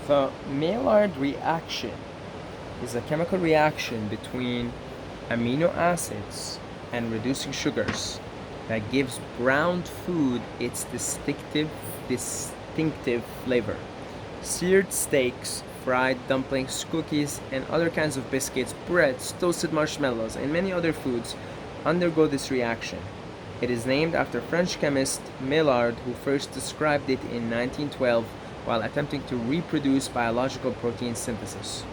The Maillard reaction is a chemical reaction between amino acids and reducing sugars that gives browned food its distinctive flavor. Seared steaks, fried dumplings, cookies, and other kinds of biscuits, breads, toasted marshmallows, and many other foods undergo this reaction. It is named after French chemist Maillard, who first described it in 1912 while attempting to reproduce biological protein synthesis.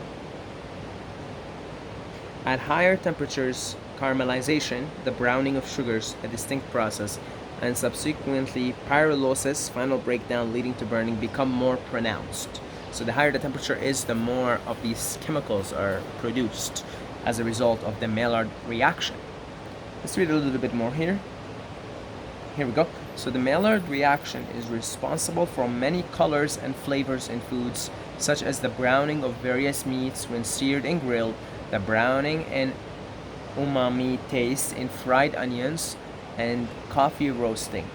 At higher temperatures, caramelization, the browning of sugars, a distinct process, and subsequently pyrolysis, final breakdown leading to burning, become more pronounced. So the higher the temperature is, the more of these chemicals are produced as a result of the Maillard reaction. Let's read a little bit more here. Here we go. So the Maillard reaction is responsible for many colors and flavors in foods, such as the browning of various meats when seared and grilled, the browning and umami taste in fried onions, and coffee roasting.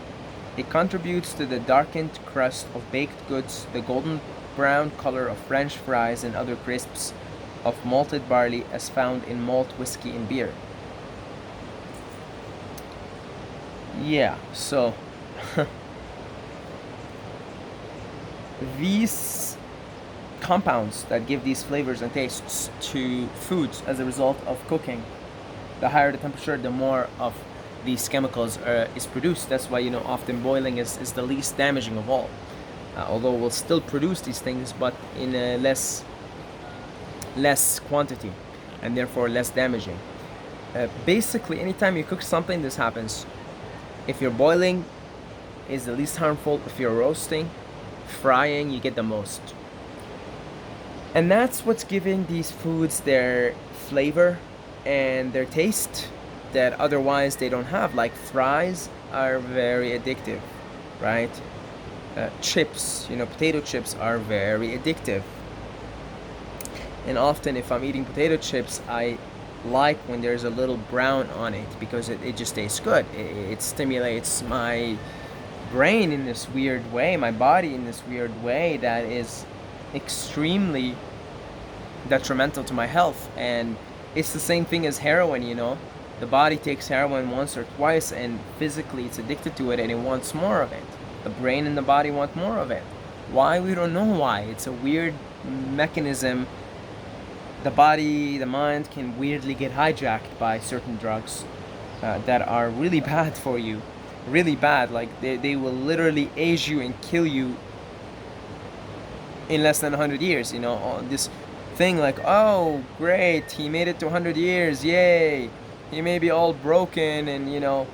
It contributes to the darkened crust of baked goods, the golden brown color of French fries and other crisps, of malted barley as found in malt whiskey and beer. Yeah, so these compounds that give these flavors and tastes to foods as a result of cooking, the higher the temperature, the more of these chemicals is produced. That's why, often boiling is the least damaging of all. Although we'll still produce these things, but in a less quantity, and therefore less damaging. Basically, anytime you cook something, this happens. If you're boiling, is the least harmful. If you're roasting, frying, you get the most. And that's what's giving these foods their flavor and their taste that otherwise they don't have. Like fries are very addictive, right? Chips, potato chips are very addictive. And often if I'm eating potato chips, I like when there's a little brown on it because it just tastes good. It stimulates my brain in this weird way, my body in this weird way that is extremely detrimental to my health. And it's the same thing as heroin, the body takes heroin once or twice and physically it's addicted to it and it wants more of it. The brain and the body want more of it. Why? We don't know why. It's a weird mechanism. The body, the mind can weirdly get hijacked by certain drugs that are really bad for you. Really bad. Like they will literally age you and kill you in less than 100 years. This thing like, oh, great, he made it to 100 years, yay. He may be all broken and,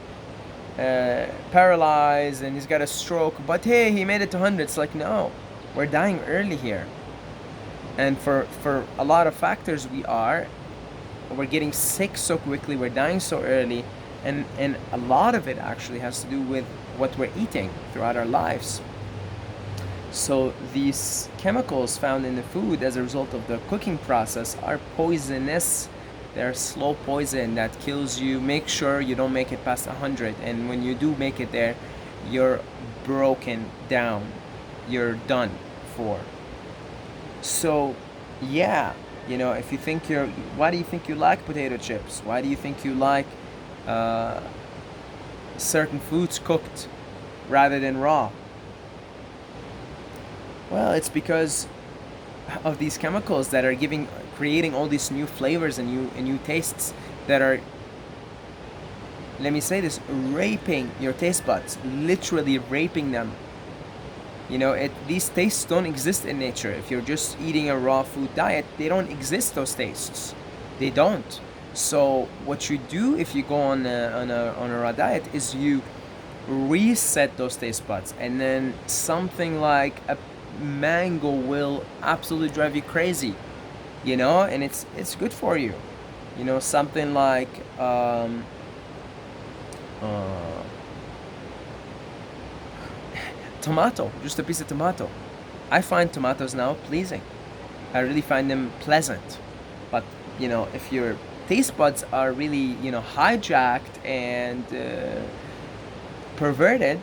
paralyzed and he's got a stroke, but hey, he made it to 100. It's like, no, we're dying early here. And for a lot of factors, we're getting sick so quickly, we're dying so early, and a lot of it actually has to do with what we're eating throughout our lives. So these chemicals found in the food as a result of the cooking process are poisonous. They're slow poison that kills you. Make sure you don't make it past 100, and when you do make it there, you're broken down, you're done for. So yeah, if you think why do you think you like potato chips? Why do you think you like certain foods cooked rather than raw? Well, it's because of these chemicals that are creating all these new flavors and new tastes that are, let me say this, raping your taste buds, literally raping them. These tastes don't exist in nature. If you're just eating a raw food diet, they don't exist, those tastes. They don't. So what you do if you go on a raw diet is you reset those taste buds, and then something like a mango will absolutely drive you crazy, and it's good for you. Something like tomato, just a piece of tomato. I find tomatoes now pleasing. I really find them pleasant. But if your taste buds are really hijacked and perverted,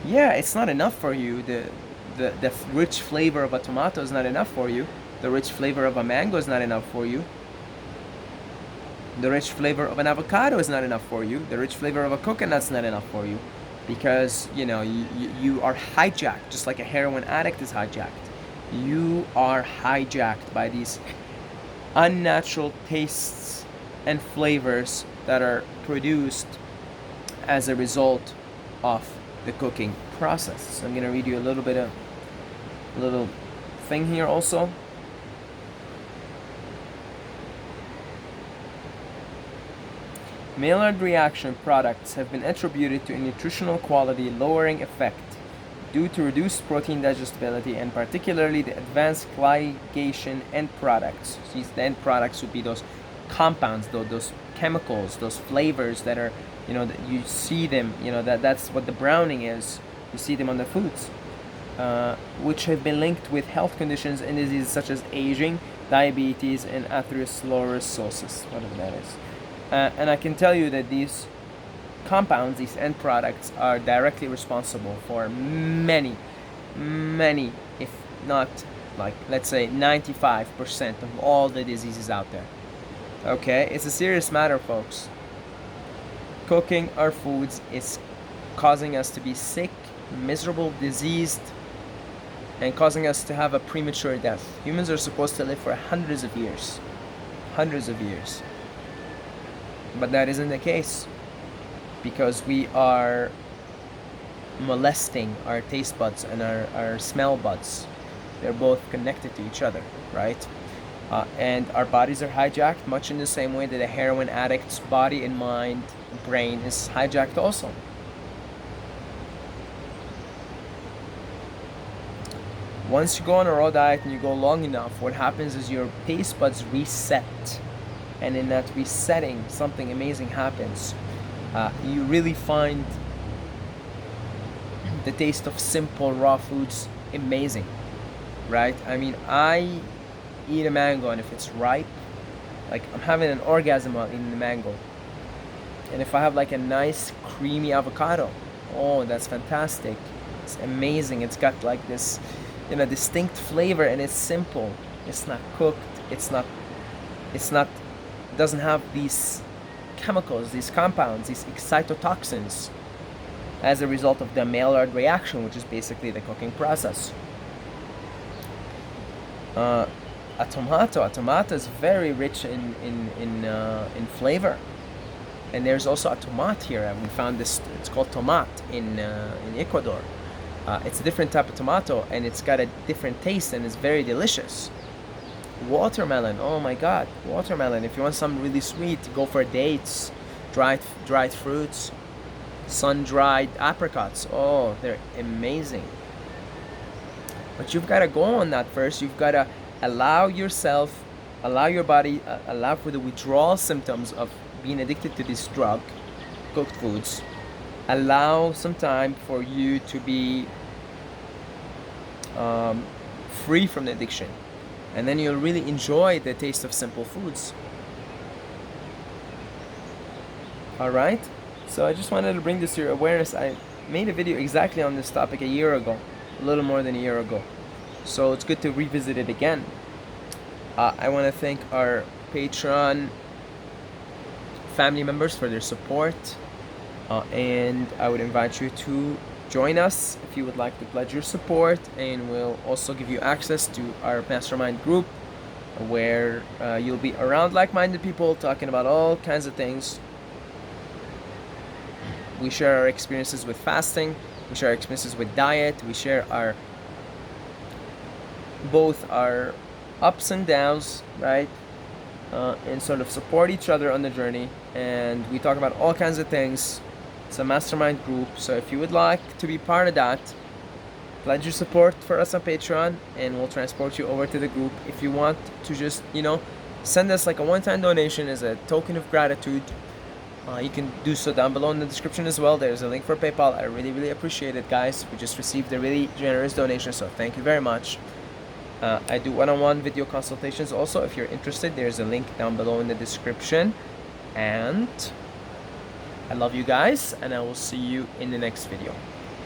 yeah, it's not enough for you. the rich flavor of a tomato is not enough for you. The rich flavor of a mango is not enough for you. The rich flavor of an avocado is not enough for you. The rich flavor of a coconut is not enough for you, because you are hijacked, just like a heroin addict is hijacked. You are hijacked by these unnatural tastes and flavors that are produced as a result of the cooking process. So I'm gonna read you a little thing here also. Maillard reaction products have been attributed to a nutritional quality lowering effect due to reduced protein digestibility and particularly the advanced ligation end products. These end products would be those compounds, those chemicals, those flavors that are, that you see them, that's what the browning is. You see them on the foods, which have been linked with health conditions and diseases such as aging, diabetes, and atherosclerosis, whatever that is. And I can tell you that these compounds, these end products, are directly responsible for many, if not, like, let's say 95% of all the diseases out there. Okay, it's a serious matter, folks. Cooking our foods is causing us to be sick, miserable, diseased, and causing us to have a premature death. Humans are supposed to live for hundreds of years. But that isn't the case, because we are molesting our taste buds and our smell buds. They're both connected to each other, right? And our bodies are hijacked much in the same way that a heroin addict's body and mind, brain is hijacked also. Once you go on a raw diet and you go long enough, what happens is your taste buds reset. And in that resetting, something amazing happens. You really find the taste of simple raw foods amazing, right? I mean, I eat a mango, and if it's ripe, like, I'm having an orgasm while eating the mango. And if I have like a nice creamy avocado, oh, that's fantastic. It's amazing. It's got like this, distinct flavor, and it's simple. It's not cooked. It doesn't have these chemicals, these compounds, these excitotoxins as a result of the Maillard reaction, which is basically the cooking process. A tomato is very rich in flavor, and there's also a tomate here. We found this. It's called tomate in Ecuador. It's a different type of tomato, and it's got a different taste, and it's very delicious. Watermelon, oh my god, watermelon. If you want something really sweet, go for dates, dried fruits, sun-dried apricots. Oh, they're amazing. But you've got to go on that first. You've got to allow your body, allow for the withdrawal symptoms of being addicted to this drug, cooked foods. Allow some time for you to be free from the addiction. And then you'll really enjoy the taste of simple foods. Alright? So I just wanted to bring this to your awareness. I made a video exactly on this topic a year ago. A little more than a year ago. So it's good to revisit it again. I want to thank our Patreon family members for their support. And I would invite you to join us if you would like to pledge your support, and we'll also give you access to our mastermind group where you'll be around like-minded people talking about all kinds of things. We share our experiences with fasting, we share our experiences with diet, we share both our ups and downs, right? And sort of support each other on the journey, and we talk about all kinds of things. It's a mastermind group, so if you would like to be part of that, pledge your support for us on Patreon, and we'll transport you over to the group. If you want to just, send us like a one-time donation as a token of gratitude, you can do so down below in the description as well. There's a link for PayPal. I really appreciate it, guys. We just received a really generous donation, so thank you very much. I do one-on-one video consultations also. If you're interested, there's a link down below in the description. And I love you guys, and I will see you in the next video.